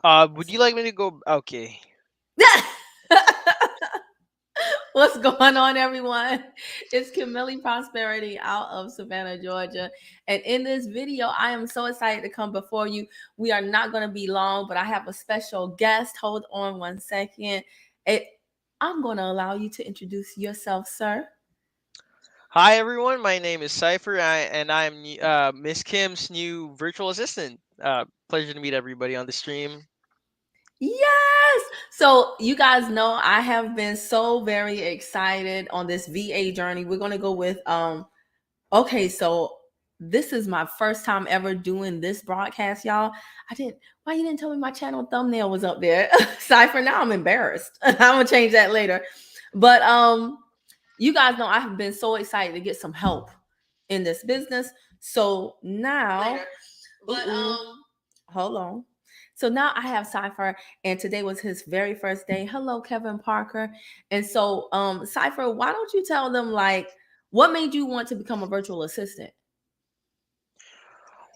Would you like me to go? Okay. What's going on, everyone? It's Camille Prosperity out of Savannah, Georgia. And in this video, I am so excited to come before you. We are not going to be long, but I have a special guest. Hold on one second. It, I'm going to allow you to introduce yourself, sir. Hi everyone. My name is Cypher, and I'm Miss Kim's new virtual assistant. Pleasure to meet everybody on the stream. Yes. So you guys know I have been so very excited on this VA journey. We're going to go with okay, so this is my first time ever doing this broadcast, y'all. I didn't. Why you didn't tell me my channel thumbnail was up there? Cypher. Now I'm embarrassed. I'm gonna change that later. But you guys know I have been so excited to get some help in this business. So now, later. But hold on. So now I have Cypher, and today was his very first day. Hello, Kevin Parker. And so, Cypher, why don't you tell them like what made you want to become a virtual assistant?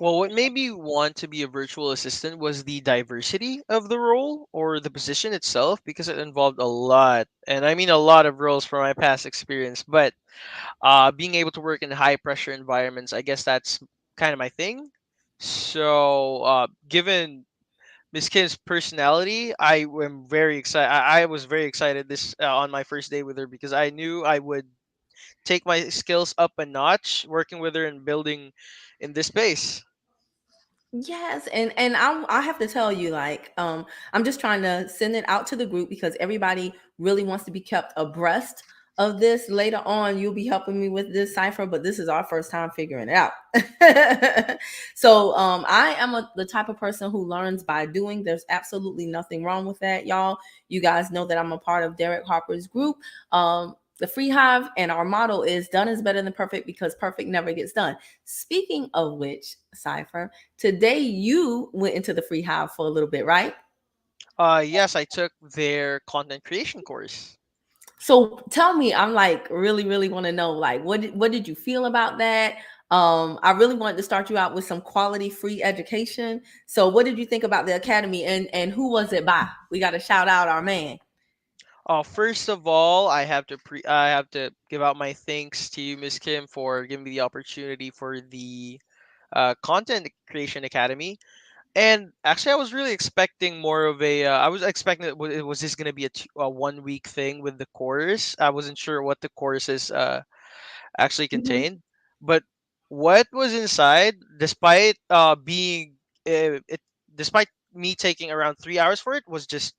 Well, what made me want to be a virtual assistant was the diversity of the role or the position itself, because it involved a lot, and I mean a lot of roles from my past experience. But being able to work in high pressure environments, I guess that's kind of my thing. So, given Miss Kim's personality, I am very excited. I was very excited this on my first day with her, because I knew I would take my skills up a notch working with her and building in this space. Yes, and I have to tell you, like, I'm just trying to send it out to the group because everybody really wants to be kept abreast of this. Later on, you'll be helping me with this cipher, but this is our first time figuring it out. So, I am the type of person who learns by doing. There's absolutely nothing wrong with that, y'all. You guys know that I'm a part of Derek Harper's group. The FreeHive, and our motto is done is better than perfect because perfect never gets done. Speaking of which, Cypher, today you went into the FreeHive for a little bit, right? Yes, I took their content creation course. So tell me, I'm like really want to know like what did you feel about that? I really wanted to start you out with some quality free education. So what did you think about the academy, and who was it by? We got to shout out our man. First of all, I have to give out my thanks to you, Miss Kim, for giving me the opportunity for the content creation academy. And actually, I was really expecting more of a. I was expecting that was this going to be a 1 week thing with the course. I wasn't sure what the courses actually Mhm. contained, but what was inside, despite being it, despite me taking around 3 hours for it, was just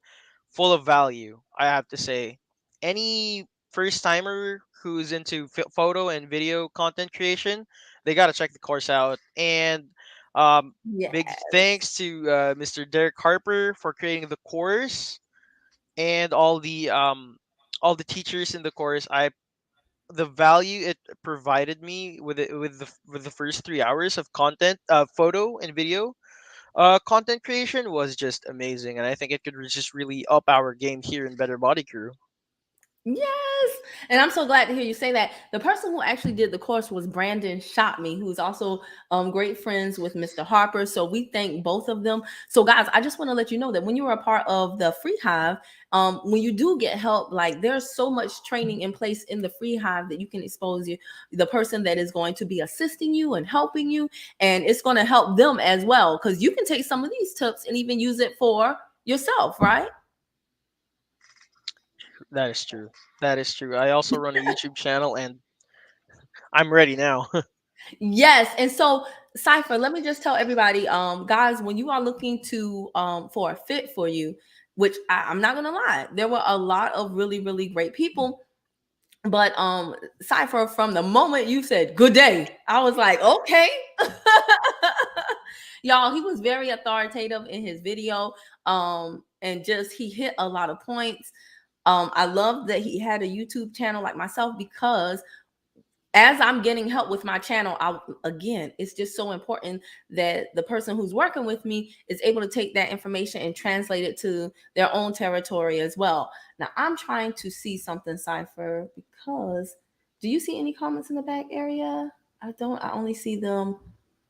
full of value. I have to say, any first timer who's into photo and video content creation, they got to check the course out. And um, big Yes. thanks to Mr. Derek Harper for creating the course, and all the teachers in the course. The value it provided me with it with the first 3 hours of content, photo and video content creation was just amazing, and I think it could just really up our game here in Better Body Crew. Yes. And I'm so glad to hear you say that. The person who actually did the course was Brandon Shot Me, who's also great friends with Mr. Harper. So we thank both of them. So, guys, I just want to let you know that when you are a part of the Free Hive, when you do get help, like there's so much training in place in the Free Hive that you can expose the person that is going to be assisting you and helping you. And it's going to help them as well because you can take some of these tips and even use it for yourself, right? That is true. That is true. I also run a YouTube channel, and I'm ready now. Yes. And so, Cypher, let me just tell everybody, guys, when you are looking to for a fit for you, which I'm not gonna lie, there were a lot of really great people. But Cypher, from the moment you said good day, I was like, okay. Y'all, he was very authoritative in his video. And just he hit a lot of points. I love that he had a YouTube channel like myself because as I'm getting help with my channel, again, it's just so important that the person who's working with me is able to take that information and translate it to their own territory as well. Now, I'm trying to see something, Cypher, because do you see any comments in the back area? I don't. I only see them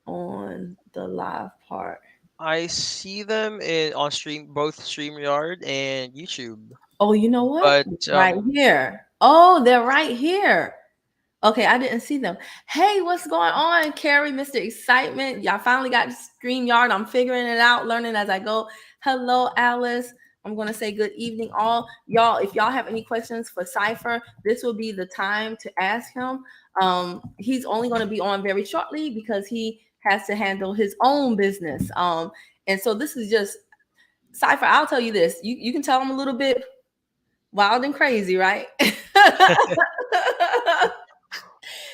on the live part. I see them on both StreamYard and YouTube. Oh, you know what? But Right here. Oh, they're right here. Okay, I didn't see them. Hey, what's going on, Carrie, Mr. Excitement? Y'all finally got StreamYard. I'm figuring it out, learning as I go. Hello, Alice. I'm going to say good evening, all. Y'all, if y'all have any questions for Cypher, this will be the time to ask him. He's only going to be on very shortly because he has to handle his own business. And so this is just Cypher. I'll tell you this. You can tell him a little bit wild and crazy, right?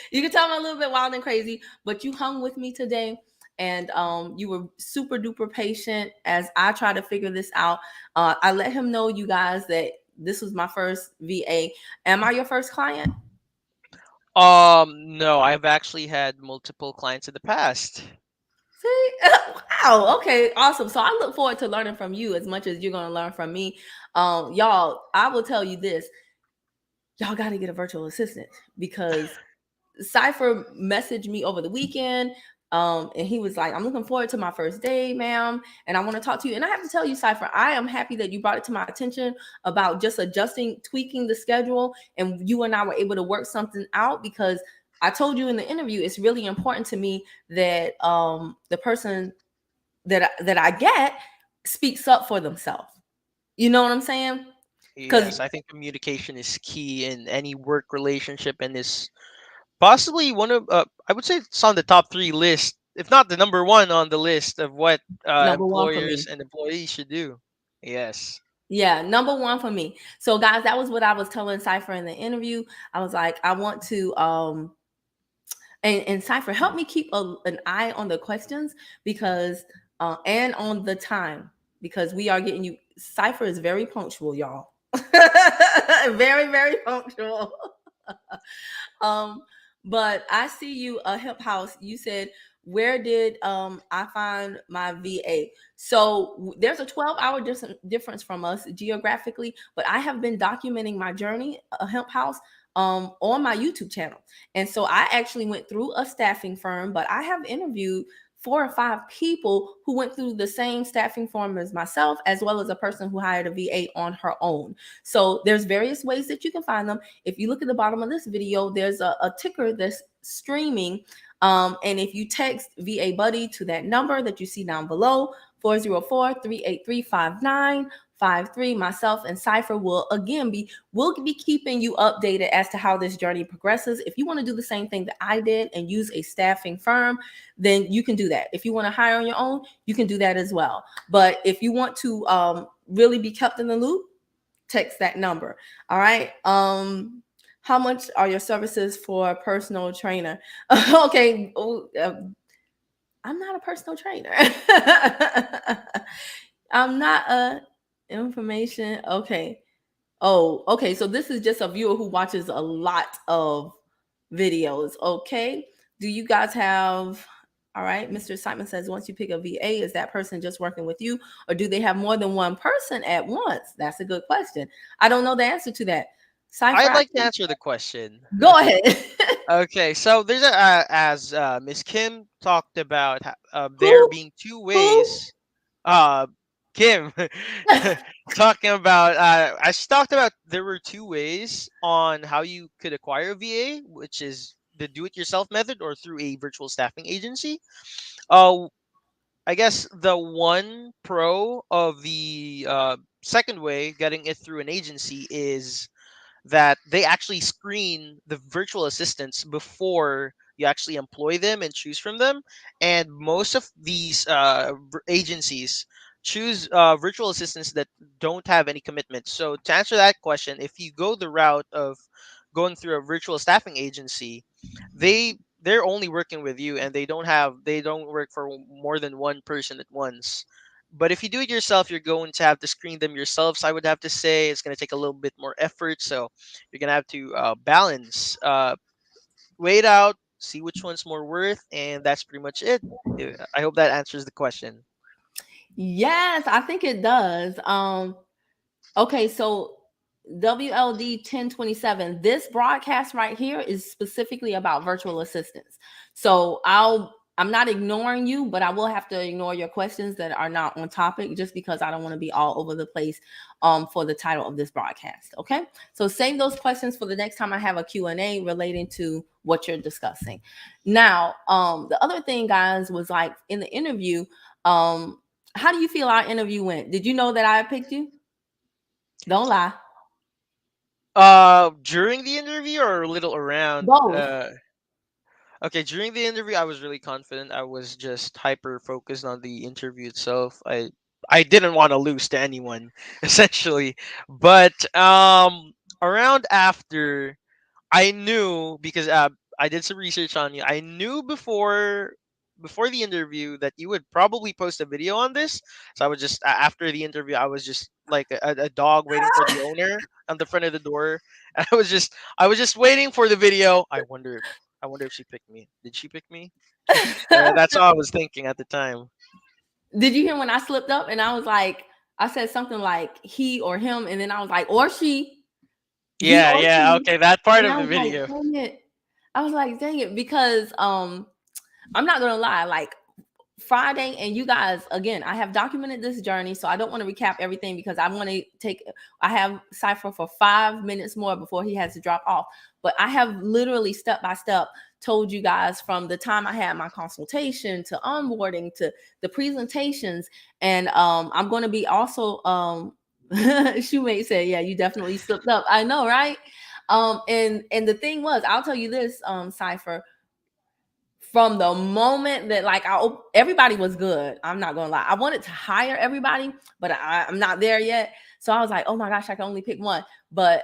You can tell me a little bit wild and crazy, but you hung with me today, and you were super duper patient as I try to figure this out. I let him know, you guys, that this was my first VA. Am I your first client? no, I've actually had multiple clients in the past. See, wow, okay, awesome. So I look forward to learning from you as much as you're going to learn from me. Y'all, I will tell you this: y'all got to get a virtual assistant because Cypher messaged me over the weekend. And he was like, I'm looking forward to my first day, ma'am. And I want to talk to you. And I have to tell you, Cypher, I am happy that you brought it to my attention about just adjusting, tweaking the schedule. And you and I were able to work something out because I told you in the interview, it's really important to me that the person that I get speaks up for themselves. You know what I'm saying? Because Yes, I think communication is key in any work relationship and is possibly one of I would say it's on the top three list, if not the number one on the list of what number one for employers me. and employees should do. Yes. Yeah, number one for me. So guys, that was what I was telling Cypher in the interview. I was like, I want to and Cypher, help me keep an eye on the questions because and on the time because we are getting you. Cypher is very punctual, y'all. Very, very punctual. um, but I see you, a hip house. You said, where did I find my VA? So there's a 12-hour difference from us geographically, but I have been documenting my journey, a hemp house, on my YouTube channel. And so I actually went through a staffing firm, but I have interviewed 4 or 5 people who went through the same staffing firm as myself, as well as a person who hired a VA on her own. So there's various ways that you can find them. If you look at the bottom of this video, there's a ticker that's streaming. And if you text VA Buddy to that number that you see down below, 404-383-5953, myself and Cypher will be keeping you updated as to how this journey progresses. If you want to do the same thing that I did and use a staffing firm, then you can do that. If you want to hire on your own, you can do that as well. But if you want to really be kept in the loop, text that number. All right. How much are your services for a personal trainer? Okay. I'm not a personal trainer. I'm not a information. Okay. Oh, okay. So this is just a viewer who watches a lot of videos. Okay. Do you guys have, all right, Mr. Simon says, once you pick a VA, is that person just working with you, or do they have more than one person at once? That's a good question. I don't know the answer to that. Cypher, I'd like to answer the question. go ahead. Okay, so there's as Miss Kim talked about there who? being two Who? ways. Kim talking about she talked about there were two ways on how you could acquire a VA, which is the do-it-yourself method or through a virtual staffing agency. Uh, I guess the one pro of the second way, getting it through an agency, is that they actually screen the virtual assistants before you actually employ them and choose from them. And most of these agencies choose virtual assistants that don't have any commitment. So to answer that question, if you go the route of going through a virtual staffing agency, they're only working with you and they don't work for more than one person at once. But if you do it yourself, you're going to have to screen them yourself. So I would have to say it's going to take a little bit more effort. So you're going to have to balance, wait out, see which one's more worth, and that's pretty much it. I hope that answers the question. Yes, I think it does. Okay, so WLD 1027, this broadcast right here is specifically about virtual assistants. So I'm not ignoring you, but I will have to ignore your questions that are not on topic just because I don't want to be all over the place for the title of this broadcast. Okay. So save those questions for the next time I have a Q&A relating to what you're discussing. Now, the other thing, guys, was like in the interview, how do you feel our interview went? Did you know that I picked you? Don't lie. During the interview or a little around? Both. Okay, during the interview, I was really confident. I was just hyper focused on the interview itself. I didn't want to lose to anyone, essentially. But around after, I knew because I did some research on you. I knew before the interview that you would probably post a video on this. So I was just after the interview, I was just like a dog waiting for the owner on the front of the door. And I was just waiting for the video. I wonder if she picked me. Did she pick me? That's all I was thinking at the time. Did you hear when I slipped up and I was like, I said something like he or him, and then I was like, or she, he Yeah, or yeah. she, Okay, that part and I of the was like, video. dang it. I was like, dang it, because I'm not gonna lie, like Friday, and you guys, again, I have documented this journey, so I don't want to recap everything because I want to take. I have Cypher for 5 minutes more before he has to drop off, but I have literally step by step told you guys from the time I had my consultation to onboarding to the presentations, and I'm going to be also Shoemate said, yeah, you definitely slipped up. I know, right? And the thing was, I'll tell you this, Cypher, from the moment that like everybody was good. I'm not gonna lie. I wanted to hire everybody, but I'm not there yet. So I was like, oh my gosh, I can only pick one. But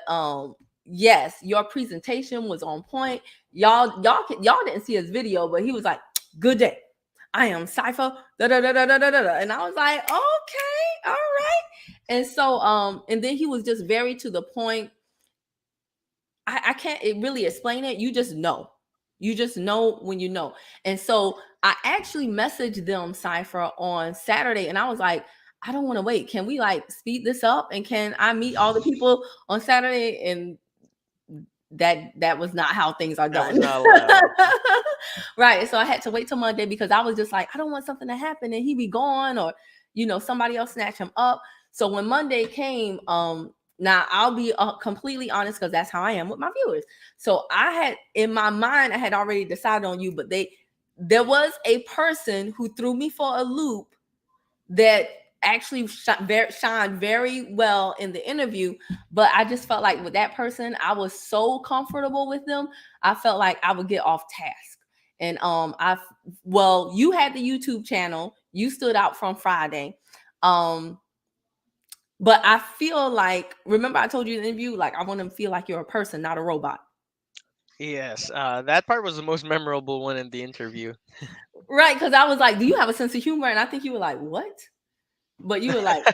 yes, your presentation was on point. Y'all didn't see his video, but he was like, good day. I am Cypher. Da, da, da, da, da, da, da. And I was like, okay, all right. And so and then he was just very to the point. I can't really explain it. You just know. You just know when you know. And so I actually messaged them, Cypher, on Saturday, and I was like, I don't want to wait. Can we like speed this up? And can I meet all the people on Saturday? And that was not how things are That was done. not allowed. Right. So I had to wait till Monday because I was just like, I don't want something to happen and he be gone, or somebody else snatch him up. So when Monday came, now I'll be completely honest because that's how I am with my viewers. So I had in my mind, I had already decided on you, but there was a person who threw me for a loop that actually shined very well in the interview. But I just felt like with that person, I was so comfortable with them. I felt like I would get off task. And you had the YouTube channel. You stood out from Friday. But I feel like, remember I told you in the interview, like I want to feel like you're a person, not a robot. Yes, that part was the most memorable one in the interview. Right. Because I was like, do you have a sense of humor? And I think you were like, what? But you were like,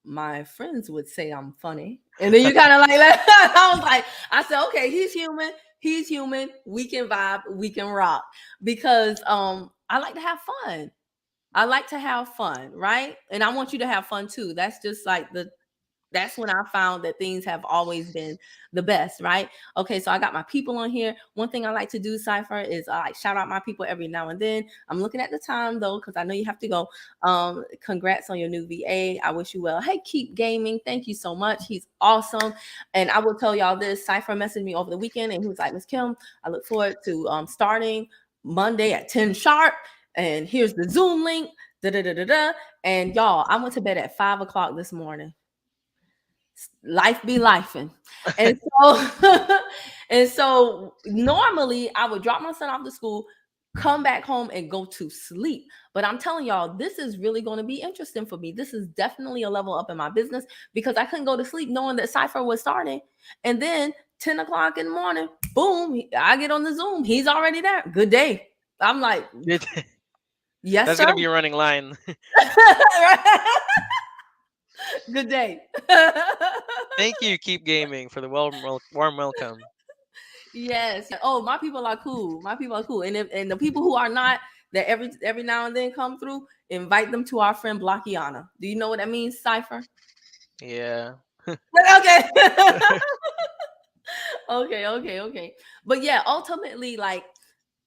my friends would say I'm funny. And then you kind of like that. I was like, I said, okay, he's human. He's human. We can vibe. We can rock. Because I like to have fun. I like to have fun, right? And I want you to have fun too. That's just like that's when I found that things have always been the best, right? Okay, so I got my people on here. One thing I like to do, Cypher, is I like shout out my people every now and then. I'm looking at the time though, because I know you have to go. Congrats on your new VA. I wish you well. Hey, Keep Gaming, thank you so much. He's awesome. And I will tell y'all this, Cypher messaged me over the weekend and he was like, Miss Kim, I look forward to starting Monday at 10 sharp. And here's the Zoom link. Da, da, da, da, da. And y'all, I went to bed at 5 o'clock this morning. Life be lifing. And so and so normally I would drop my son off to school, come back home and go to sleep. But I'm telling y'all, this is really going to be interesting for me. This is definitely a level up in my business because I couldn't go to sleep knowing that Cypher was starting. And then 10 o'clock in the morning, boom, I get on the Zoom. He's already there. Good day. I'm like, It- yes, That's sir. gonna be a running line. Good day. Thank you, Keep Gaming, for the warm welcome. Yes. Oh, my people are cool. My people are cool. And the people who are not, that every now and then come through, invite them to our friend Blockiana. Do you know what that means, Cypher? Yeah. Okay. Okay. But yeah, ultimately, like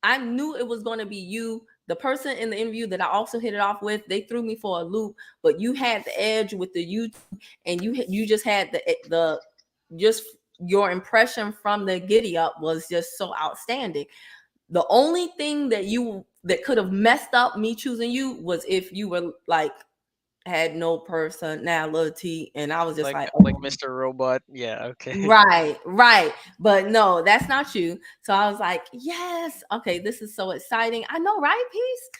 I knew it was going to be you The person in the interview that I also hit it off with, they threw me for a loop, but you had the edge with the YouTube, and you just had the just your impression from the giddy up was just so outstanding. The only thing that could have messed up me choosing you was if you were like had no personality, and I was just like, Like oh. Mr. Robot. Yeah, okay. Right, right. But no, that's not you. So I was like, yes, okay, this is so exciting. I know, right? Peace.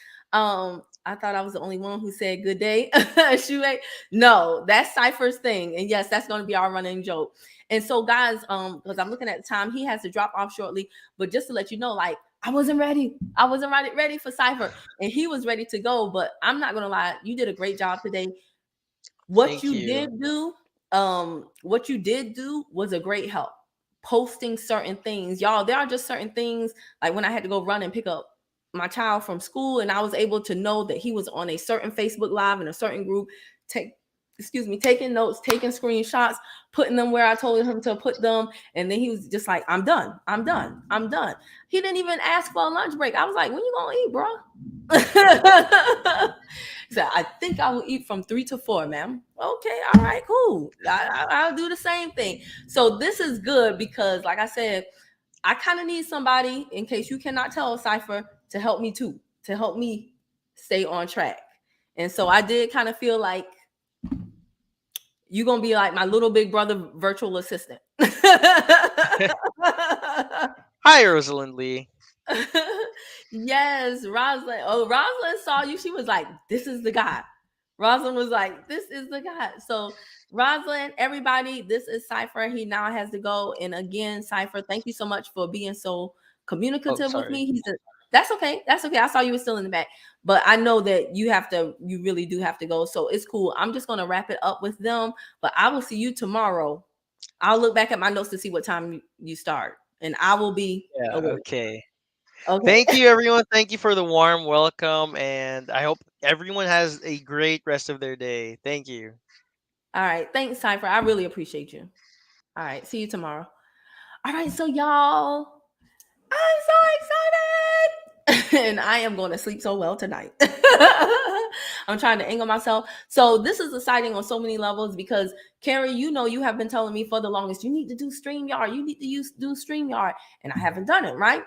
I thought I was the only one who said good day. Shoot, no, that's Cypher's thing. And yes, that's gonna be our running joke. And so, guys, because I'm looking at the time, he has to drop off shortly. But just to let you know, like, I wasn't ready. I wasn't ready for Cypher. And he was ready to go. But I'm not gonna lie, you did a great job today. What Thank you you. did do, what you did do was a great help. Posting certain things, y'all. There are just certain things, like when I had to go run and pick up my child from school, and I was able to know that he was on a certain Facebook Live in a certain group. Take, excuse me, taking notes, taking screenshots, putting them where I told him to put them, and then he was just like, "I'm done. I'm done. I'm done." He didn't even ask for a lunch break. I was like, "When you gonna eat, bro?" He said, "I think I will eat from 3 to 4, ma'am." Okay, all right, cool. I'll do the same thing. So this is good because, like I said, I kind of need somebody, in case you cannot tell, Cypher, to help me too, to help me stay on track. And so I did kind of feel like you're going to be like my little big brother virtual assistant. Hi, Rosalind Lee. Yes, Rosalind. Oh, Rosalind saw you. She was like, "This is the guy." Rosalind was like, "This is the guy." So, Rosalind, everybody, this is Cypher. He now has to go. And again, Cypher, thank you so much for being so Oh, communicative with sorry. me. That's okay. That's okay. I saw you were still in the back, but I know that you really do have to go. So it's cool. I'm just gonna wrap it up with them. But I will see you tomorrow. I'll look back at my notes to see what time you start, and I will be Yeah, awake. okay. Okay. Thank you, everyone. Thank you for the warm welcome, and I hope everyone has a great rest of their day. Thank you. All right. Thanks, Cypher. I really appreciate you. All right. See you tomorrow. All right. So, y'all, I'm so excited. And I am going to sleep so well tonight. I'm trying to angle myself. So, this is exciting on so many levels because, Carrie, you have been telling me for the longest, you need to do StreamYard. You need to do StreamYard. And I haven't done it, right?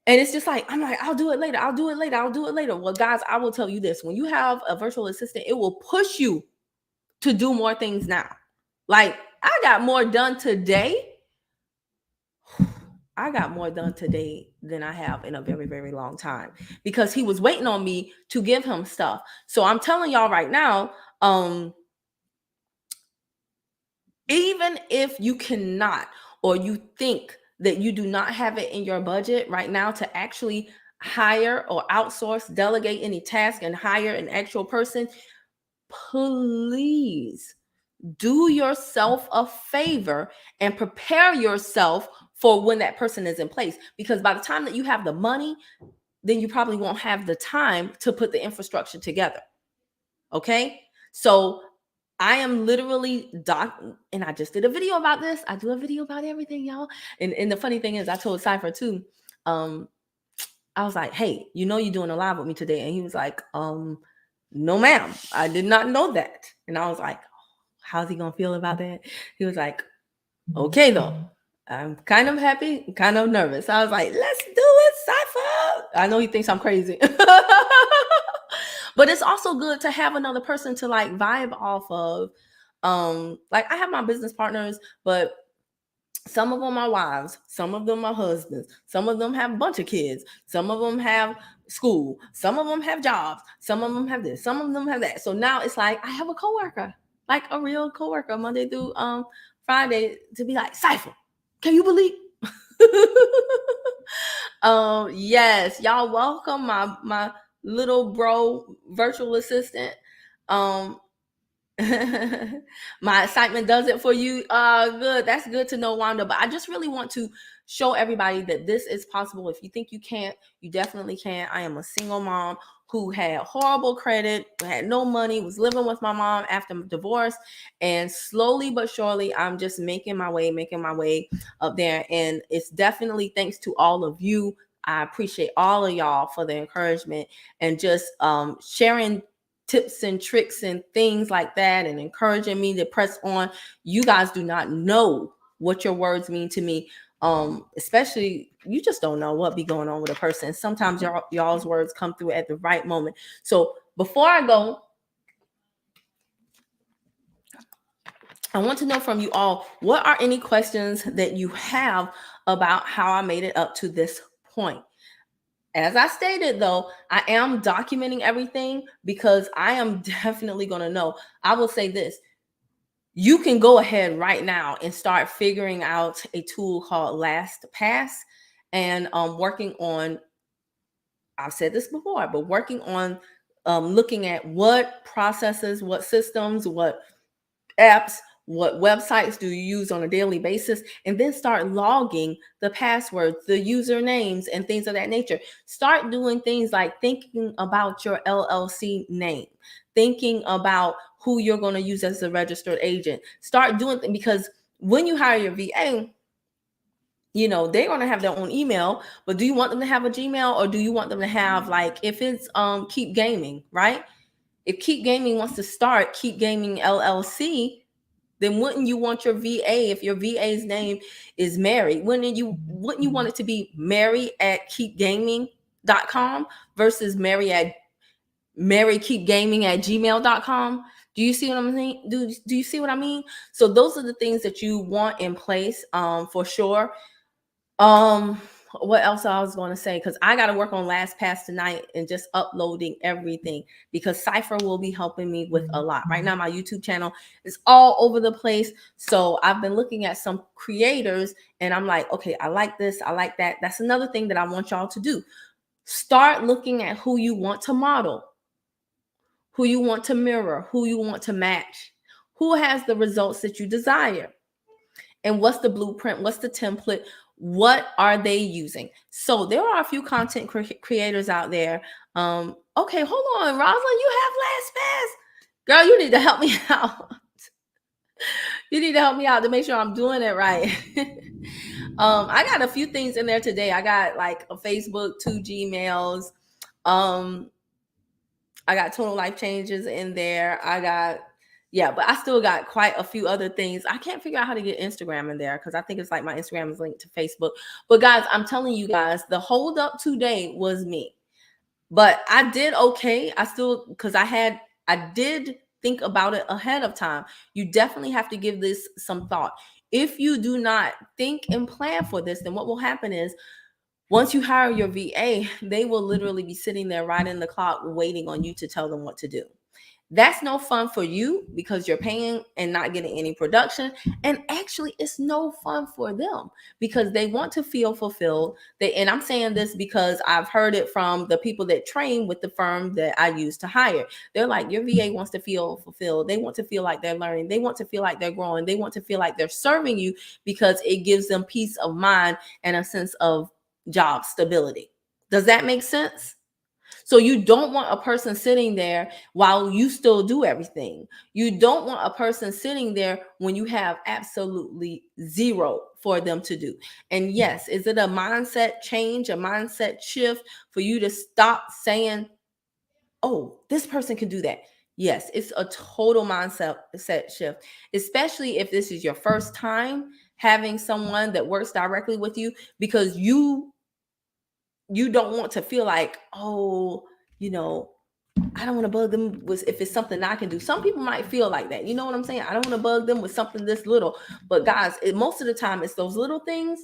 And it's just like, I'm like, I'll do it later. I'll do it later. I'll do it later. Well, guys, I will tell you this. When you have a virtual assistant, it will push you to do more things now. Like, I got more done today. I got more done today than I have in a very, very long time because he was waiting on me to give him stuff. So I'm telling y'all right now, even if you cannot, or you think that you do not have it in your budget right now to actually hire or outsource, delegate any task and hire an actual person, please do yourself a favor and prepare yourself for when that person is in place. Because by the time that you have the money, then you probably won't have the time to put the infrastructure together. Okay. So I am literally and I just did a video about this. I do a video about everything, y'all. And the funny thing is, I told Cypher too. Um, I was like, "Hey, you're doing a live with me today," and he was like, "No, ma'am, I did not know that." And I was like, "How's he gonna feel about that?" He was like, "Okay, though. I'm kind of happy, kind of nervous." I was like, "Let's do it, Cypher." I know he thinks I'm crazy. But it's also good to have another person to like vibe off of. Like I have my business partners, but some of them are wives, some of them are husbands, some of them have a bunch of kids, some of them have school, some of them have jobs, some of them have this, some of them have that. So now it's like I have a coworker, like a real coworker, Monday through Friday, to be like, Cypher, can you believe? Yes, y'all welcome my little bro virtual assistant. Um, my excitement does it for you. Good. That's good to know, Wanda. But I just really want to show everybody that this is possible. If you think you can't, you definitely can. I am a single mom who had horrible credit, had no money, was living with my mom after divorce, and slowly but surely, I'm just making my way up there. And it's definitely thanks to all of you. I appreciate all of y'all for the encouragement and just sharing tips and tricks and things like that and encouraging me to press on. You guys do not know what your words mean to me. Especially you just don't know what be going on with a person. Sometimes y'all's words come through at the right moment. So before I go, I want to know from you all, what are any questions that you have about how I made it up to this point? As I stated, though, I am documenting everything because I am definitely going to know. I will say this. You can go ahead right now and start figuring out a tool called LastPass and working on, I've said this before, but working on looking at what processes, what systems, what apps, what websites do you use on a daily basis, and then start logging the passwords, the usernames, and things of that nature. Start doing things like thinking about your LLC name, thinking about who you're going to use as a registered agent. Start doing things, because when you hire your VA, you know, they're going to have their own email, but do you want them to have a Gmail, or do you want them to have, like, if it's Keep Gaming, right? If Keep Gaming wants to start Keep Gaming LLC, then wouldn't you want your VA, if your VA's name is Mary, wouldn't you want it to be Mary at keepgaming.com versus Mary keepgaming at gmail.com? Do you see what I'm saying? Do you see what I mean? So those are the things that you want in place, for sure. Um, what else I was going to say? Because I got to work on LastPass tonight and just uploading everything, because Cypher will be helping me with a lot. Right now, my YouTube channel is all over the place. So I've been looking at some creators and I'm like, okay, I like this, I like that. That's another thing that I want y'all to do. Start looking at who you want to model, who you want to mirror, who you want to match, who has the results that you desire. And what's the blueprint? What's the template? What are they using? So there are a few content creators out there. Okay, hold on, Rosalind, you have LastPass. Girl, you need to help me out. You need to help me out to make sure I'm doing it right. I got a few things in there today. I got like a Facebook, 2 Gmails. I got Total Life Changes in there. But I still got quite a few other things. I can't figure out how to get Instagram in there because I think it's like my Instagram is linked to Facebook. But guys, I'm telling you guys, the hold up today was me. But I did okay. I did think about it ahead of time. You definitely have to give this some thought. If you do not think and plan for this, then what will happen is, once you hire your VA, they will literally be sitting there right in the clock waiting on you to tell them what to do. That's no fun for you because you're paying and not getting any production. And actually, it's no fun for them because they want to feel fulfilled. And I'm saying this because I've heard it from the people that train with the firm that I used to hire. They're like, your VA wants to feel fulfilled. They want to feel like they're learning. They want to feel like they're growing. They want to feel like they're serving you because it gives them peace of mind and a sense of job stability. Does that make sense? So you don't want a person sitting there while you still do everything. You don't want a person sitting there when you have absolutely zero for them to do. And yes, is it a mindset change, a mindset shift for you to stop saying, oh, this person can do that? Yes, it's a total mindset shift, especially if this is your first time having someone that works directly with you, because you don't want to feel like, oh, I don't want to bug them with, if it's something I can do. Some people might feel like that. You know what I'm saying? I don't want to bug them with something this little. But guys, most of the time, it's those little things.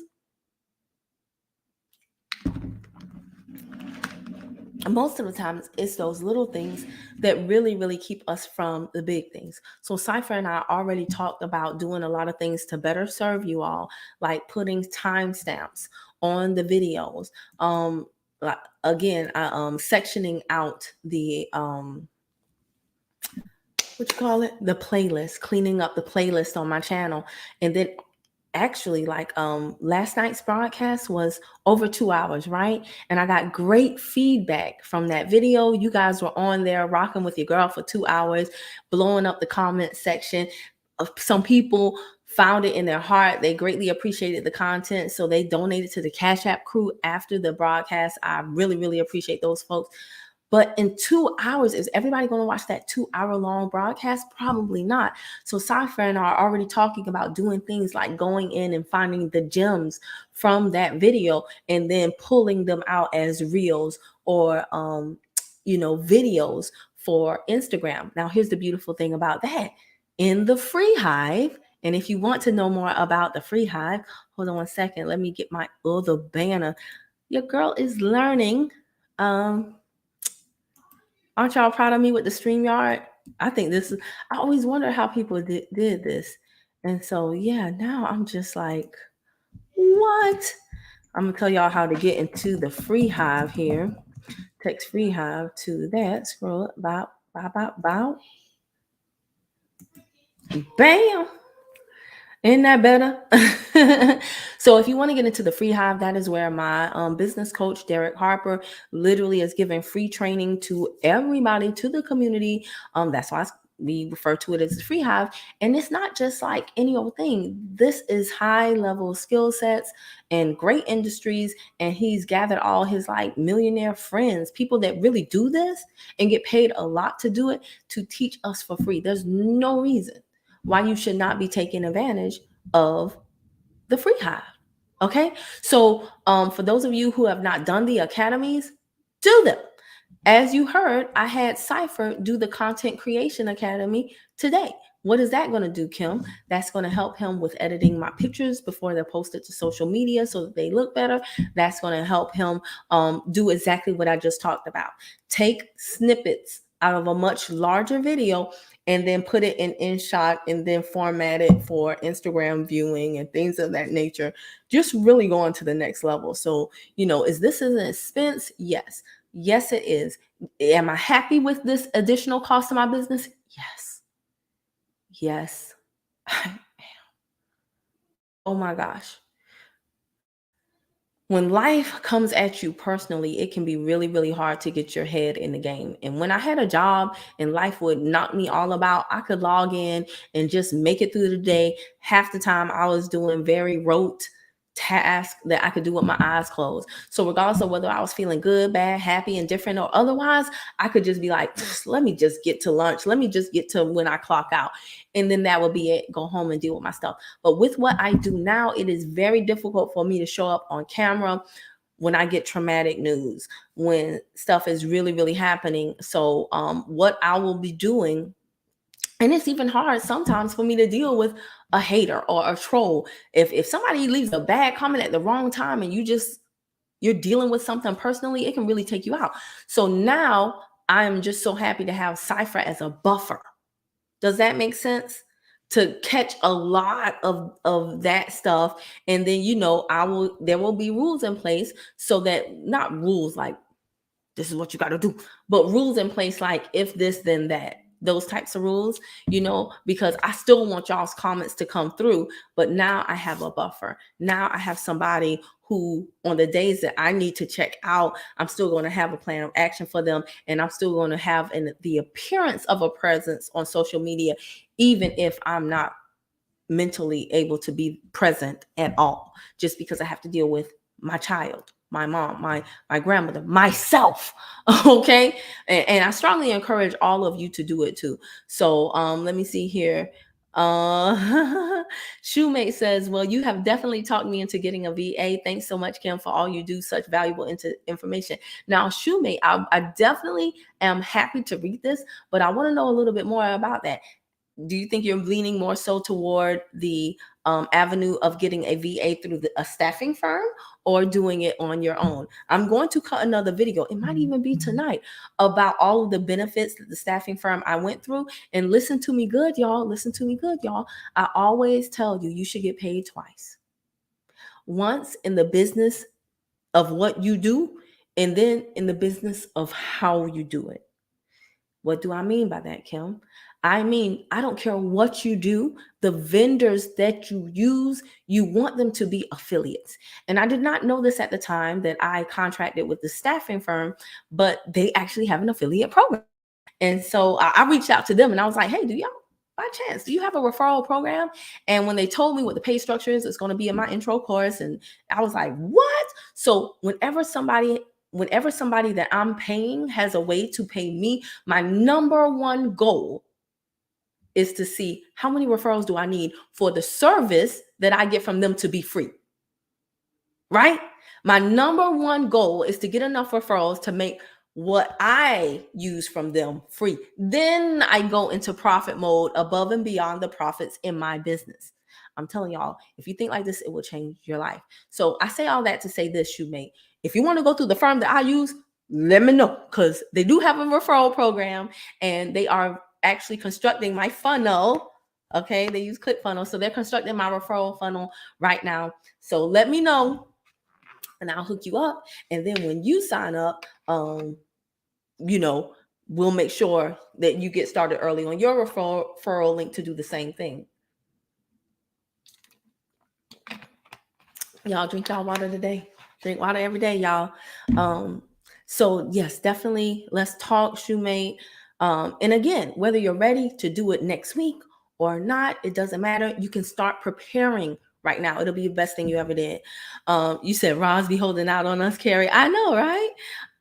Most of the time, it's those little things that really, really keep us from the big things. So Cypher and I already talked about doing a lot of things to better serve you all, like putting timestamps on the videos. Again, sectioning out the the playlist, cleaning up the playlist on my channel. And then actually, like, last night's broadcast was over 2 hours, right? And I got great feedback from that video. You guys were on there rocking with your girl for 2 hours, blowing up the comment section. some people found it in their heart. They greatly appreciated the content, so they donated to the Cash App crew after the broadcast. I really, really appreciate those folks. But in 2 hours, is everybody going to watch that 2 hour long broadcast? Probably not. So Cypher and I are already talking about doing things like going in and finding the gems from that video and then pulling them out as reels or videos for Instagram. Now, here's the beautiful thing about that. In the free hive, and if you want to know more about the free hive, hold on one second. Let me get my other banner. Your girl is learning. Um, Aren't y'all proud of me with the StreamYard? I think this is, I always wonder how people did this. And so, yeah, now I'm just like, what? I'm going to tell y'all how to get into the free hive here. Text free hive to that. Scroll up, bow, bow, bow, bow. Bam. Isn't that better? So if you want to get into the free hive, that is where my business coach, Derek Harper, literally is giving free training to everybody, to the community. That's why we refer to it as the free hive. And it's not just like any old thing. This is high level skill sets and great industries. And he's gathered all his like millionaire friends, people that really do this and get paid a lot to do it, to teach us for free. There's no reason why you should not be taking advantage of the free hive. Okay. So for those of you who have not done the academies, do them. As you heard, I had Cypher do the Content Creation Academy today. What is that going to do, Kim? That's going to help him with editing my pictures before they're posted to social media so that they look better. That's going to help him do exactly what I just talked about. Take snippets out of a much larger video and then put it in InShot and then format it for Instagram viewing and things of that nature. Just really going to the next level. So, is this an expense? Yes. Yes, it is. Am I happy with this additional cost to my business? Yes. Yes. Oh my gosh. When life comes at you personally, it can be really, really hard to get your head in the game. And when I had a job and life would knock me all about, I could log in and just make it through the day. Half the time I was doing very rote tasks that I could do with my eyes closed. So regardless of whether I was feeling good, bad, happy, indifferent, or otherwise, I could just be like, let me just get to lunch. Let me just get to when I clock out. And then that would be it. Go home and deal with my stuff. But with what I do now, it is very difficult for me to show up on camera when I get traumatic news, when stuff is really, really happening. So what I will be doing, and it's even hard sometimes for me to deal with a hater or a troll. If somebody leaves a bad comment at the wrong time and you're dealing with something personally, it can really take you out. So now I am just so happy to have Cypher as a buffer. Does that make sense? To catch a lot of that stuff. And then, there will be rules in place, so that, not rules like this is what you got to do, but rules in place like if this, then that. Those types of rules, because I still want y'all's comments to come through, but now I have a buffer. Now I have somebody who, on the days that I need to check out, I'm still going to have a plan of action for them, and I'm still going to have the appearance of a presence on social media, even if I'm not mentally able to be present at all, just because I have to deal with my child, my mom, my grandmother, myself. Okay. And I strongly encourage all of you to do it too. So let me see here. Shoemate says, well, you have definitely talked me into getting a VA. Thanks so much, Kim, for all you do, such valuable information. Now, Shoemate, I definitely am happy to read this, but I want to know a little bit more about that. Do you think you're leaning more so toward the avenue of getting a VA through a staffing firm, or doing it on your own? I'm going to cut another video, it might even be tonight, about all of the benefits that the staffing firm I went through. And listen to me good, y'all. Listen to me good, y'all. I always tell you, you should get paid twice. Once in the business of what you do, and then in the business of how you do it. What do I mean by that, Kim? I mean, I don't care what you do, the vendors that you use, you want them to be affiliates. And I did not know this at the time that I contracted with the staffing firm, but they actually have an affiliate program. And so I reached out to them and I was like, hey, do y'all by chance, do you have a referral program? And when they told me what the pay structure is, it's going to be in my intro course. And I was like, what? So whenever somebody that I'm paying has a way to pay me, my number one goal is to see how many referrals do I need for the service that I get from them to be free, right? My number one goal is to get enough referrals to make what I use from them free. Then I go into profit mode above and beyond the profits in my business. I'm telling y'all, if you think like this, it will change your life. So I say all that to say this, shoemate. If you want to go through the firm that I use, let me know, because they do have a referral program and they are actually constructing my funnel. Okay, they use ClickFunnels, so they're constructing my referral funnel right now. So let me know and I'll hook you up. And then when you sign up, you know, we'll make sure that you get started early on your referral link to do the same thing. Y'all drink y'all water today. Drink water every day, y'all. So yes, definitely let's talk, shoemate. And again, whether you're ready to do it next week or not, it doesn't matter. You can start preparing right now. It'll be the best thing you ever did. You said Roz be holding out on us, Carrie. I know, right?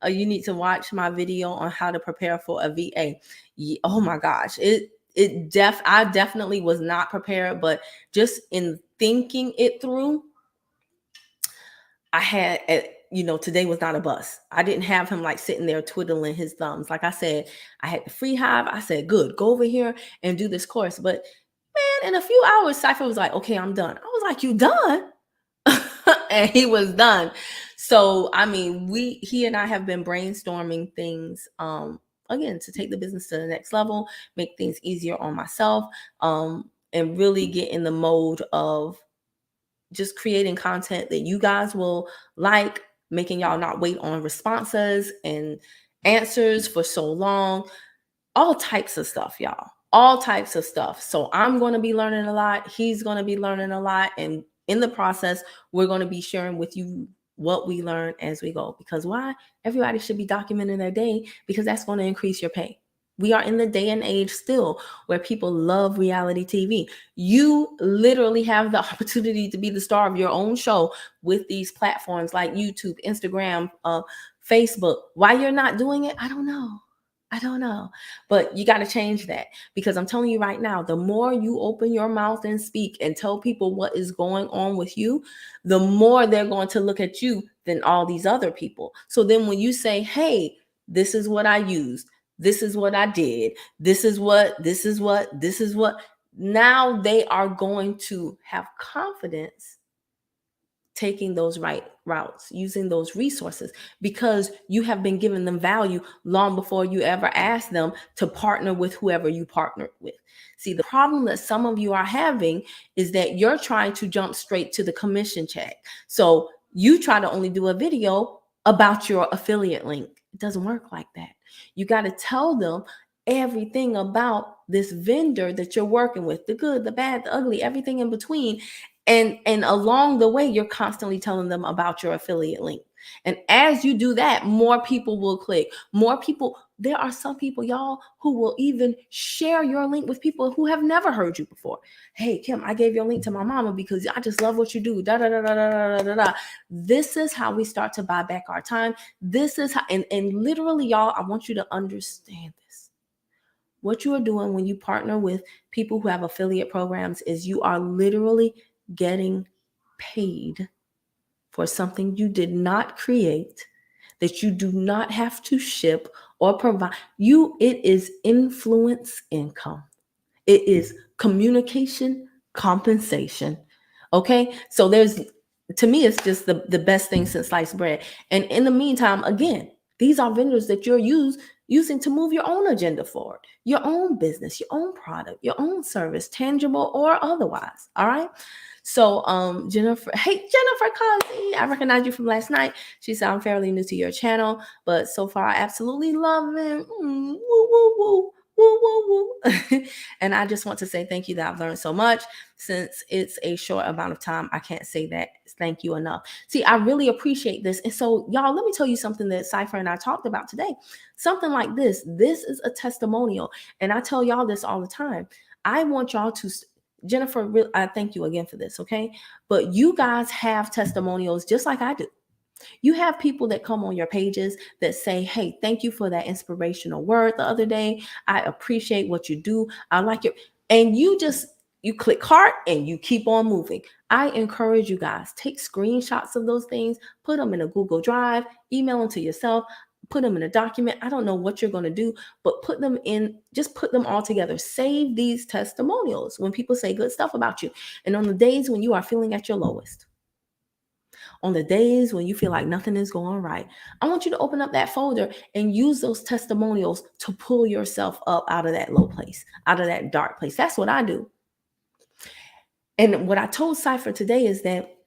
You need to watch my video on how to prepare for a VA. Oh my gosh, I definitely was not prepared, but just in thinking it through, I had, today was not a bus. I didn't have him like sitting there twiddling his thumbs. Like I said, I had the FreeHive. I said, good, go over here and do this course. But man, in a few hours, Cypher was like, okay, I'm done. I was like, you done? And he was done. So, I mean, he and I have been brainstorming things, again, to take the business to the next level, make things easier on myself, and really get in the mode of just creating content that you guys will like, making y'all not wait on responses and answers for so long. All types of stuff, y'all. All types of stuff. So I'm going to be learning a lot. He's going to be learning a lot. And in the process, we're going to be sharing with you what we learn as we go. Because why? Everybody should be documenting their day, because that's going to increase your pay. We are in the day and age still where people love reality TV. You literally have the opportunity to be the star of your own show with these platforms like YouTube, Instagram, Facebook. Why you're not doing it, I don't know. But you got to change that, because I'm telling you right now, the more you open your mouth and speak and tell people what is going on with you, the more they're going to look at you than all these other people. So then when you say, hey, this is what I used, this is what I did, this is what, now they are going to have confidence taking those right routes, using those resources, because you have been giving them value long before you ever asked them to partner with whoever you partnered with. See, the problem that some of you are having is that you're trying to jump straight to the commission check. So you try to only do a video about your affiliate link. It doesn't work like that. You got to tell them everything about this vendor that you're working with, the good, the bad, the ugly, everything in between. And along the way, you're constantly telling them about your affiliate link. And as you do that, more people will click. More people. There are some people, y'all, who will even share your link with people who have never heard you before. Hey, Kim, I gave your link to my mama because I just love what you do. Da da da da da da da da. This is how we start to buy back our time. This is how, and literally, y'all, I want you to understand this. What you are doing when you partner with people who have affiliate programs is you are literally getting paid for something you did not create, that you do not have to ship or provide. It is influence income. It is communication compensation. Okay? So to me, it's just the best thing since sliced bread. And in the meantime, again, these are vendors that you're using to move your own agenda forward, your own business, your own product, your own service, tangible or otherwise. All right. So, Jennifer, hey, Jennifer Cosby, I recognize you from last night. She said, I'm fairly new to your channel, but so far I absolutely love it. Woo, woo, woo. Woo, woo, woo. And I just want to say thank you that I've learned so much. Since it's a short amount of time, I can't say that thank you enough. See, I really appreciate this. And so, y'all, let me tell you something that Cypher and I talked about today. Something like this. This is a testimonial. And I tell y'all this all the time. I want y'all to, Jennifer, I thank you again for this, okay? But you guys have testimonials just like I do. You have people that come on your pages that say, hey, thank you for that inspirational word the other day. I appreciate what you do. I like it. And you click heart and you keep on moving. I encourage you guys, take screenshots of those things, put them in a Google Drive, email them to yourself, put them in a document. I don't know what you're going to do, but just put them all together. Save these testimonials when people say good stuff about you. And on the days when you are feeling at your lowest, on the days when you feel like nothing is going right, I want you to open up that folder and use those testimonials to pull yourself up out of that low place, out of that dark place. That's what I do. And what I told Cypher today is that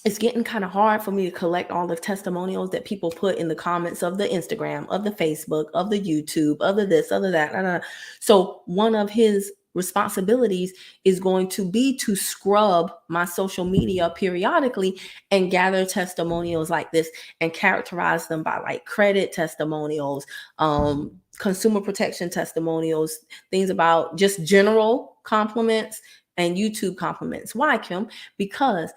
it's getting kind of hard for me to collect all the testimonials that people put in the comments of the Instagram, of the Facebook, of the YouTube, of the this, of the that. So one of his responsibilities is going to be to scrub my social media periodically and gather testimonials like this and characterize them by like credit testimonials, consumer protection testimonials, things about just general compliments and YouTube compliments. Why, Kim? Because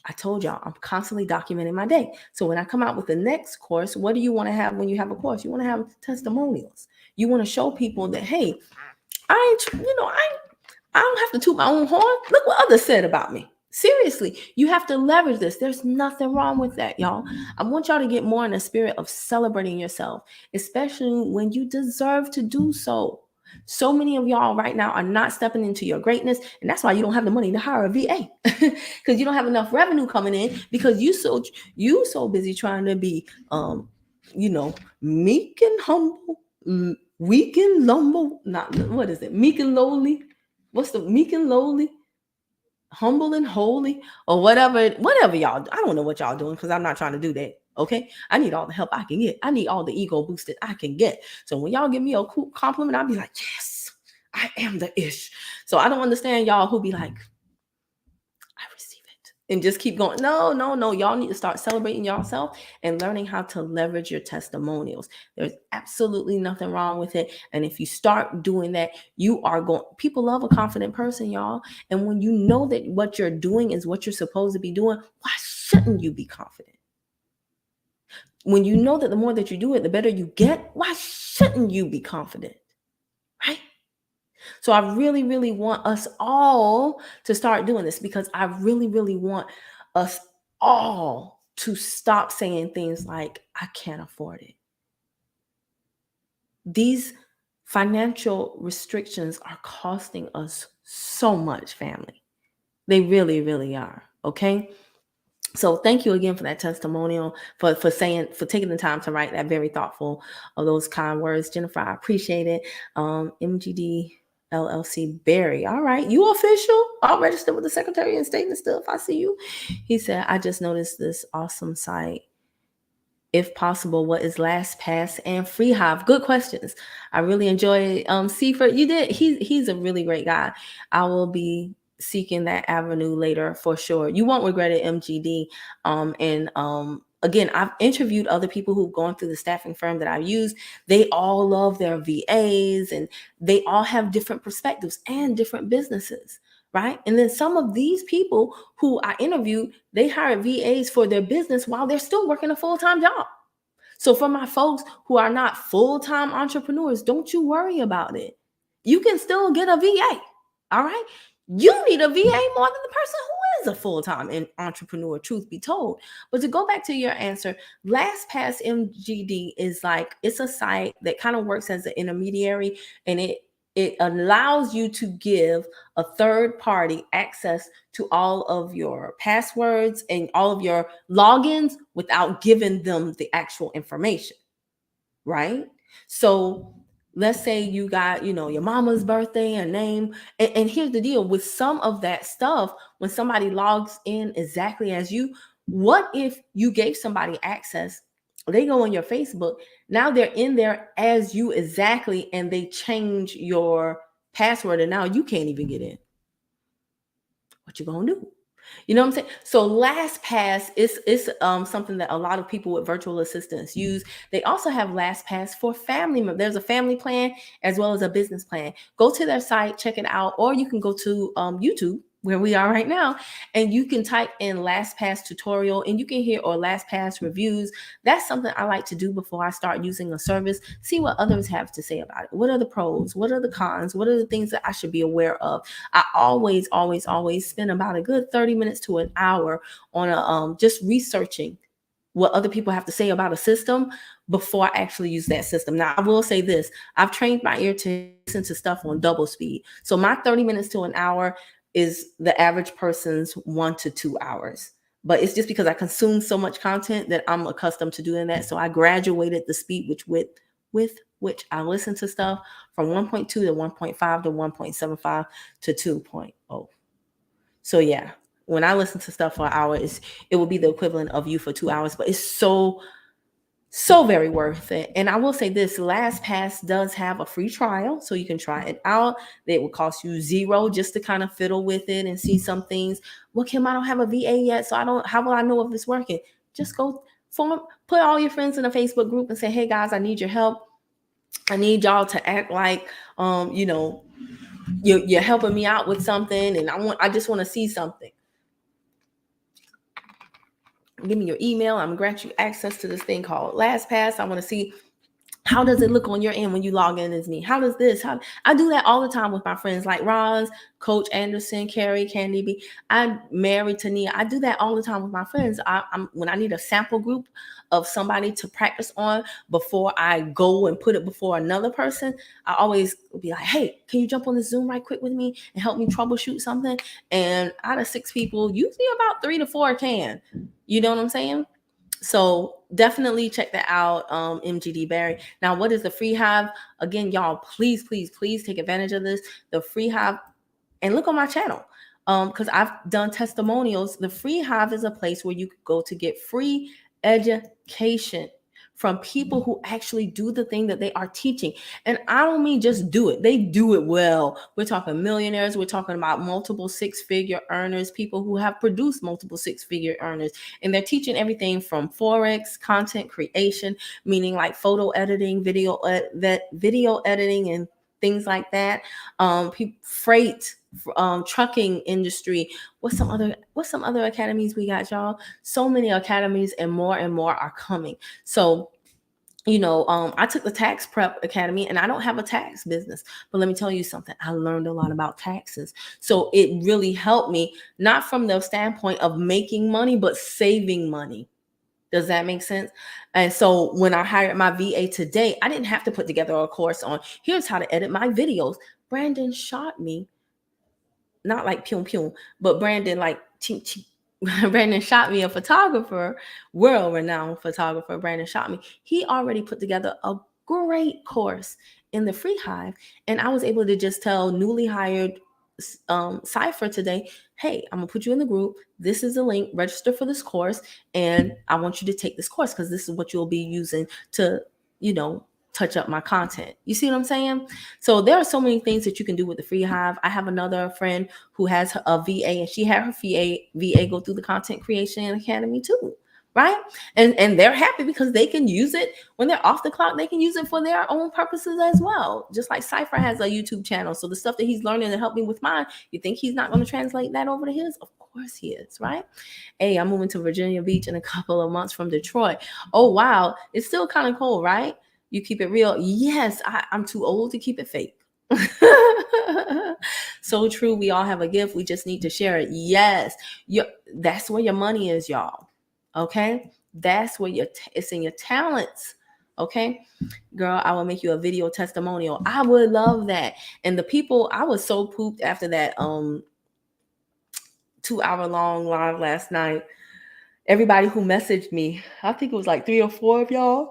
I told y'all I'm constantly documenting my day. So when I come out with the next course, what do you want to have when you have a course? You want to have testimonials. You want to show people that, hey, I don't have to toot my own horn. Look what others said about me. Seriously, you have to leverage this. There's nothing wrong with that, y'all. I want y'all to get more in the spirit of celebrating yourself, especially when you deserve to do so. So many of y'all right now are not stepping into your greatness, and that's why you don't have the money to hire a VA because you don't have enough revenue coming in because you so busy trying to be meek and humble, weak and lumble. Not what is it? Meek and lowly. What's the meek and lowly? Humble and holy, or whatever y'all. I don't know what y'all doing because I'm not trying to do that. Okay, I need all the help I can get. I need all the ego boost that I can get. So when y'all give me a cool compliment, I'll be like, yes, I am the ish. So I don't understand y'all who be like, I receive it, and just keep going. No, no, no. Y'all need to start celebrating yourself and learning how to leverage your testimonials. There's absolutely nothing wrong with it. And if you start doing that, you are going, people love a confident person, y'all. And when you know that what you're doing is what you're supposed to be doing, why shouldn't you be confident? When you know that the more that you do it, the better you get, why shouldn't you be confident? Right? So I really, really want us all to start doing this because I really, really want us all to stop saying things like, I can't afford it. These financial restrictions are costing us so much, family. They really, really are. Okay. So thank you again for that testimonial, for taking the time to write that very thoughtful of those kind words, Jennifer. I appreciate it. MGD LLC Barry. All right, you official? All registered with the Secretary of State and stuff. I see you. He said, I just noticed this awesome site. If possible, what is LastPass and FreeHive? Good questions. I really enjoy it. Seaford, you did. He's a really great guy. I will be seeking that avenue later for sure. You won't regret it, MGD. Again, I've interviewed other people who've gone through the staffing firm that I've used. They all love their VAs and they all have different perspectives and different businesses. Right. And then some of these people who I interviewed, they hired VAs for their business while they're still working a full-time job. So for my folks who are not full-time entrepreneurs, don't you worry about it. You can still get a VA. All right. You need a VA more than the person who is a full-time entrepreneur, truth be told. But to go back to your answer, LastPass MGD is like, it's a site that kind of works as an intermediary, and it allows you to give a third party access to all of your passwords and all of your logins without giving them the actual information, right? So let's say you got, your mama's birthday and name. And here's the deal with some of that stuff, when somebody logs in exactly as you, what if you gave somebody access? They go on your Facebook. Now they're in there as you exactly, and they change your password, and now you can't even get in. What you gonna do? You know what I'm saying? So LastPass is something that a lot of people with virtual assistants use. They also have LastPass for family members. There's a family plan as well as a business plan. Go to their site, check it out, or you can go to YouTube where we are right now, and you can type in LastPass tutorial, and you can hear or LastPass reviews. That's something I like to do before I start using a service. See what others have to say about it. What are the pros? What are the cons? What are the things that I should be aware of? I always spend about a good 30 minutes to an hour on a just researching what other people have to say about a system before I actually use that system. Now, I will say this. I've trained my ear to listen to stuff on double speed. So my 30 minutes to an hour is the average person's 1 to 2 hours. But it's just because I consume so much content that I'm accustomed to doing that. So I graduated the speed with which I listen to stuff from 1.2 to 1.5 to 1.75 to 2.0. So yeah, when I listen to stuff for an hour, it will be the equivalent of you for 2 hours, but it's so very worth it. And I will say this, LastPass does have a free trial, so you can try it out. It will cost you zero just to kind of fiddle with it and see some things. Well, Kim, I don't have a VA yet, so I don't, how will I know if it's working? Just go put all your friends in a Facebook group and say, hey guys, I need your help. I need y'all to act like, you know, you're helping me out with something, and I just want to see something. Give me your email. I'm gonna grant you access to this thing called LastPass. I want to see how does it look on your end when you log in as me? How does this? How I do that all the time with my friends like Roz, Coach Anderson, Carrie, Candy B. I'm married to Nia. I do that all the time with my friends. I'm when I need a sample group of somebody to practice on before I go and put it before another person. I always be like, hey, can you jump on this Zoom right quick with me and help me troubleshoot something? And out of 6 people, usually about 3 to 4 can. You know what I'm saying? So definitely check that out, MGD Barry. Now, what is the FreeHive? Again, y'all, please take advantage of this. The FreeHive, and look on my channel, because I've done testimonials. The FreeHive is a place where you could go to get free education from people who actually do the thing that they are teaching. And I don't mean just do it. They do it well. We're talking millionaires. We're talking about multiple six-figure earners, people who have produced multiple six-figure earners. And they're teaching everything from Forex, content creation, meaning like photo editing, video editing, and things like that. Freight, trucking industry. What's some other academies we got, y'all? So many academies, and more are coming. So I took the tax prep academy, and I don't have a tax business, but let me tell you something. I learned a lot about taxes. So it really helped me, not from the standpoint of making money, but saving money. Does that make sense? And so when I hired my VA today, I didn't have to put together a course on here's how to edit my videos. Brandon shot me, not like pew pew, but Brandon like ching ching. Brandon shot me, a photographer, world-renowned photographer. Brandon shot me. He already put together a great course in the FreeHive, and I was able to just tell newly hired Cypher today, hey, I'm gonna put you in the group. This is the link. Register for this course, and I want you to take this course because this is what you'll be using to, touch up my content. You see what I'm saying? So there are so many things that you can do with the FreeHive. I have another friend who has a VA, and she had her VA go through the Content Creation Academy too, right? And they're happy because they can use it when they're off the clock. They can use it for their own purposes as well. Just like Cypher has a YouTube channel, so the stuff that he's learning to help me with mine, you think he's not going to translate that over to his? Of course he is, right? Hey, I'm moving to Virginia Beach in a couple of months from Detroit. Oh wow, it's still kind of cold, right? You keep it real. Yes, I'm too old to keep it fake. So true. We all have a gift. We just need to share it. Yes, that's where your money is, y'all. Okay, that's where it's in your talents. Okay, girl, I will make you a video testimonial. I would love that. And the people, I was so pooped after that 2 hour long live last night. Everybody who messaged me, I think it was like 3 or 4 of y'all.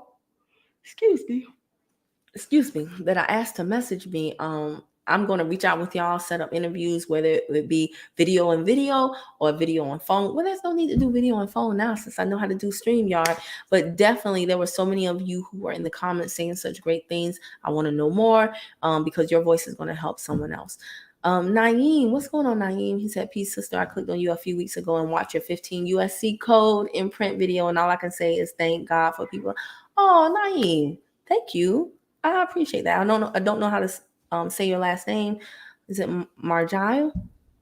Excuse me, that I asked to message me. I'm going to reach out with y'all, set up interviews, whether it would be video and video or video on phone. Well, there's no need to do video on phone now since I know how to do StreamYard. But definitely, there were so many of you who were in the comments saying such great things. I want to know more because your voice is going to help someone else. Naeem, what's going on, Naeem? He said, "Peace, sister. I clicked on you a few weeks ago and watched your 15 USC code imprint video, and all I can say is thank God for people." Oh, Naeem, thank you. I appreciate that. I don't know how to say your last name. Is it Margile?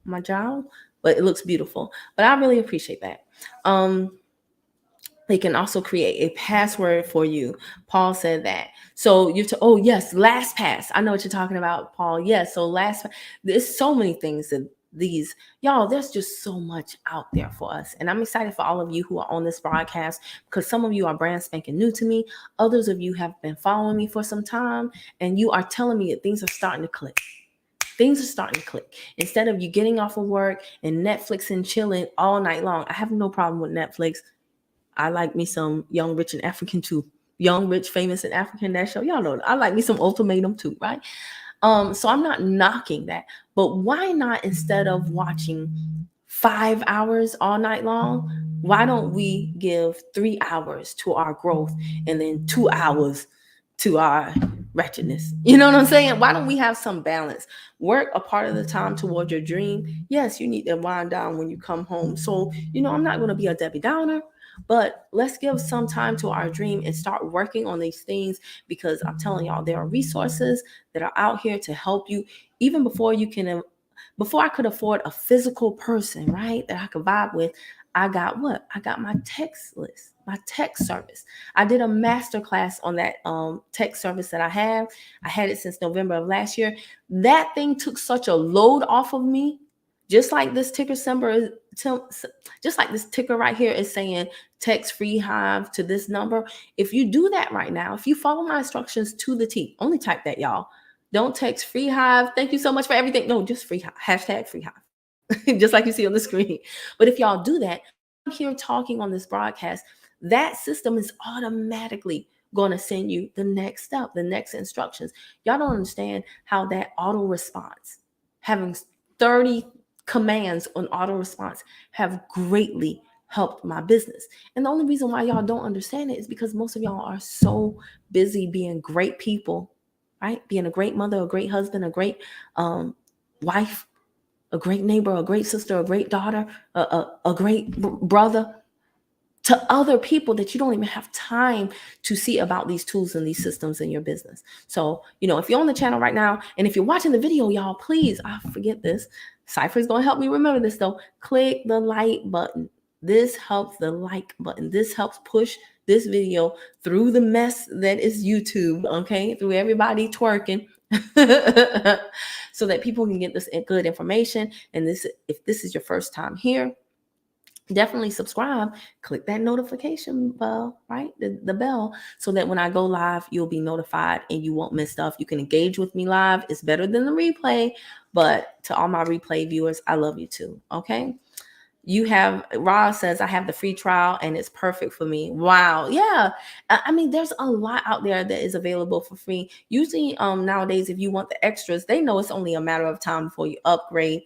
Margile? But it looks beautiful. But I really appreciate that. They can also create a password for you. Paul said that. So oh yes, LastPass. I know what you're talking about, Paul. Yes, so LastPass. There's so many things that these y'all. There's just so much out there for us, and I'm excited for all of you who are on this broadcast because some of you are brand spanking new to me. Others of you have been following me for some time, and you are telling me that things are starting to click. Things are starting to click. Instead of you getting off of work and Netflix and chilling all night long, I have no problem with Netflix. I like me some Young, Rich, and African too. Young, Rich, Famous, and African. That show, y'all know. I like me some Ultimatum too, right? So I'm not knocking that, but why not instead of watching 5 hours all night long? Why don't we give 3 hours to our growth and then 2 hours to our wretchedness? You know what I'm saying? Why don't we have some balance? Work a part of the time toward your dream. Yes, you need to wind down when you come home. So, I'm not going to be a Debbie Downer, but let's give some time to our dream and start working on these things because I'm telling y'all, there are resources that are out here to help you even before I could afford a physical person, right? That I could vibe with. I got what? I got my text list, my text service. I did a master class on that text service that I have. I had it since November of last year. That thing took such a load off of me. Just like this ticker symbol, just like this ticker right here is saying text FreeHive to this number. If you do that right now, if you follow my instructions to the T, only type that, y'all. Don't text FreeHive. Thank you so much for everything. No, just FreeHive. Hashtag FreeHive. Just like you see on the screen. But if y'all do that, I'm here talking on this broadcast, that system is automatically going to send you the next step, the next instructions. Y'all don't understand how that auto response, having 30 commands on auto response, have greatly helped my business. And the only reason why y'all don't understand it is because most of y'all are so busy being great people, right? Being a great mother, a great husband, a great wife, a great neighbor, a great sister, a great daughter, a great brother, to other people that you don't even have time to see about these tools and these systems in your business. So, if you're on the channel right now, and if you're watching the video, y'all, please, I forget this. Cypher's going to help me remember this though. Click the like button. This helps the like button. This helps push this video through the mess that is YouTube, okay? Through everybody twerking. So that people can get this good information. And if this is your first time here, definitely subscribe, click that notification bell, right? The bell, so that when I go live, you'll be notified and you won't miss stuff. You can engage with me live. It's better than the replay, but to all my replay viewers, I love you too. Okay. Roz says, I have the free trial and it's perfect for me. Wow. Yeah. I mean, there's a lot out there that is available for free. Usually, nowadays, if you want the extras, they know it's only a matter of time before you upgrade.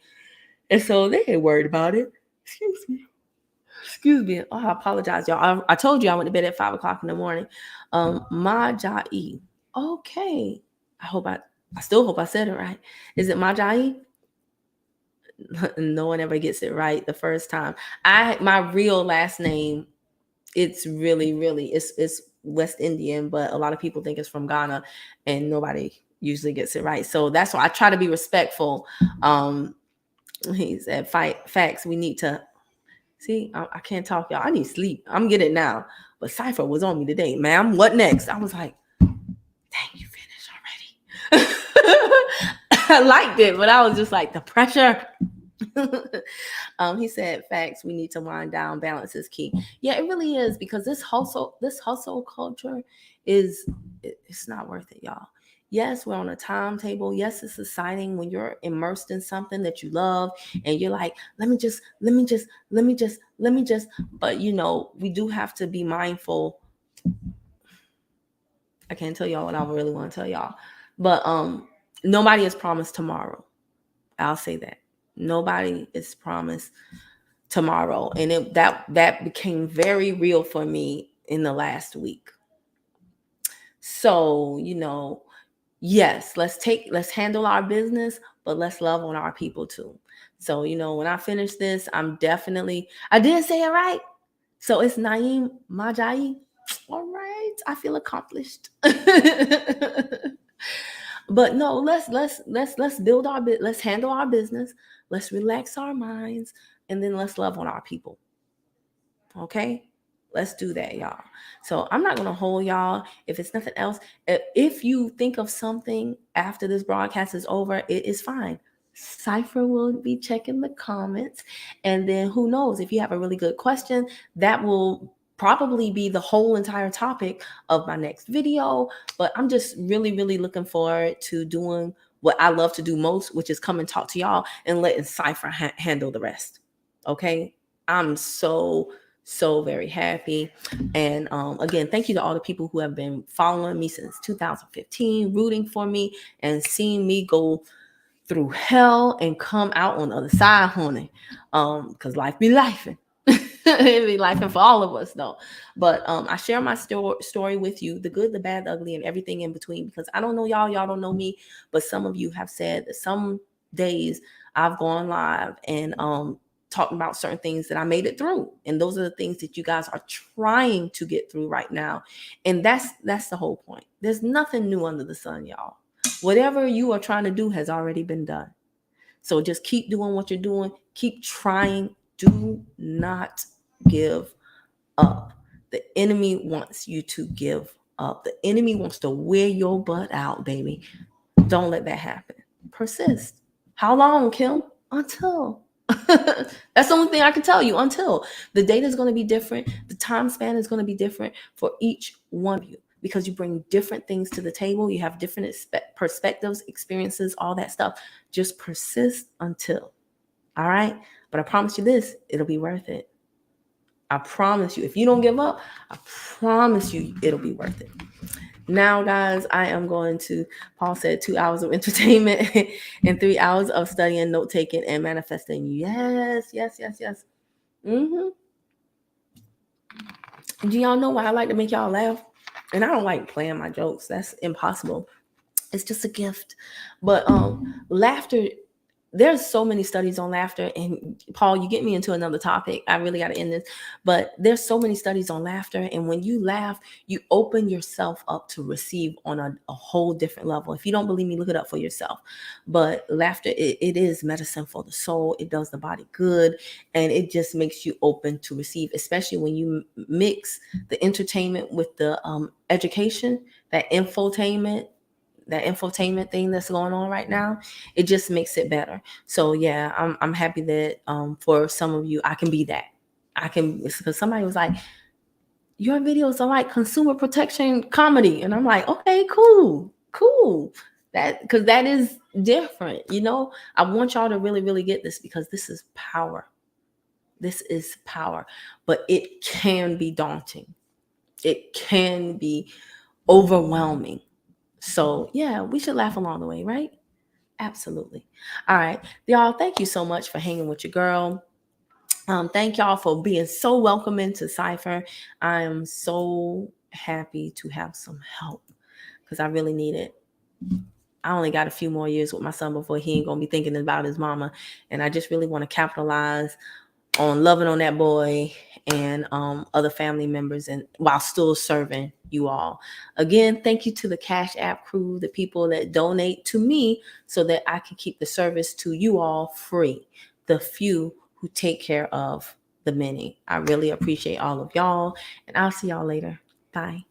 And so they ain't worried about it. Excuse me. Oh, I apologize, y'all. I told you I went to bed at 5 o'clock in the morning. Majai. Okay. I still hope I said it right. Is it Majai? No one ever gets it right the first time. My real last name, it's really it's West Indian, but a lot of people think it's from Ghana, and nobody usually gets it right. So that's why I try to be respectful. He said, facts. We need to see. I can't talk, y'all. I need sleep. I'm getting it now. But Cypher was on me today, ma'am. What next? I was like, dang, you finished already. I liked it, but I was just like, the pressure. He said, facts, we need to wind down. Balance is key. Yeah, it really is, because this hustle culture it's not worth it, y'all. Yes, we're on a timetable. Yes, it's exciting when you're immersed in something that you love and you're like, let me just. But we do have to be mindful. I can't tell y'all what I really want to tell y'all. But nobody is promised tomorrow. I'll say that. Nobody is promised tomorrow. And that became very real for me in the last week. So, yes, let's handle our business, but let's love on our people too. So, when I finish this, I did say it right. So it's Naeem Majai. All right, I feel accomplished. But no, let's build let's handle our business. Let's relax our minds, and then let's love on our people. Okay? Let's do that, y'all. So I'm not gonna hold y'all. If it's nothing else, if you think of something after this broadcast is over, it is fine. Cypher will be checking the comments, and then who knows, if you have a really good question, that will probably be the whole entire topic of my next video. But I'm just really, really looking forward to doing what I love to do most, which is come and talk to y'all and letting Cypher handle the rest. Okay? I'm so very happy. And again, thank you to all the people who have been following me since 2015, rooting for me, and seeing me go through hell and come out on the other side, honey. Because life be lifing. It be lifing for all of us, though. But I share my story with you, the good, the bad, the ugly, and everything in between. Because I don't know y'all don't know me, but some of you have said that some days I've gone live and talking about certain things that I made it through, and those are the things that you guys are trying to get through right now. And that's the whole point. There's nothing new under the sun, y'all. Whatever you are trying to do has already been done. So just keep doing what you're doing. Keep trying. Do not give up. The enemy wants you to give up. The enemy wants to wear your butt out, baby. Don't let that happen. Persist. How long, Kim? Until. That's the only thing I can tell you. Until the data is going to be different, the time span is going to be different for each one of you, because you bring different things to the table. You have different perspectives, experiences, all that stuff. Just persist until. All right. But I promise you this, it'll be worth it. I promise you. If you don't give up, I promise you it'll be worth it. Now, guys, I am going to, Paul said, 2 hours of entertainment and 3 hours of studying, note taking, and manifesting. Yes. Mm-hmm. Do y'all know why I like to make y'all laugh? And I don't like playing my jokes. That's impossible. It's just a gift. But laughter, there's so many studies on laughter. And Paul, you get me into another topic. I really got to end this. But there's so many studies on laughter. And when you laugh, you open yourself up to receive on a whole different level. If you don't believe me, look it up for yourself. But laughter, it is medicine for the soul. It does the body good. And it just makes you open to receive, especially when you mix the entertainment with the education, that infotainment thing that's going on right now. It just makes it better. So yeah, I'm happy that for some of you I can be that. I can, because somebody was like, your videos are like consumer protection comedy, and I'm like, okay, cool. That, because that is different. I want y'all to really, really get this, because this is power. This is power. But it can be daunting. It can be overwhelming. So yeah, we should laugh along the way, right? Absolutely. All right, y'all, thank you so much for hanging with your girl. Thank y'all for being so welcoming to Cypher. I am so happy to have some help, because I really need it. I only got a few more years with my son before he ain't gonna be thinking about his mama, and I just really want to capitalize on loving on that boy and other family members, and while still serving you all. Again, thank you to the Cash App crew, the people that donate to me so that I can keep the service to you all free, the few who take care of the many. I really appreciate all of y'all, and I'll see y'all later. Bye.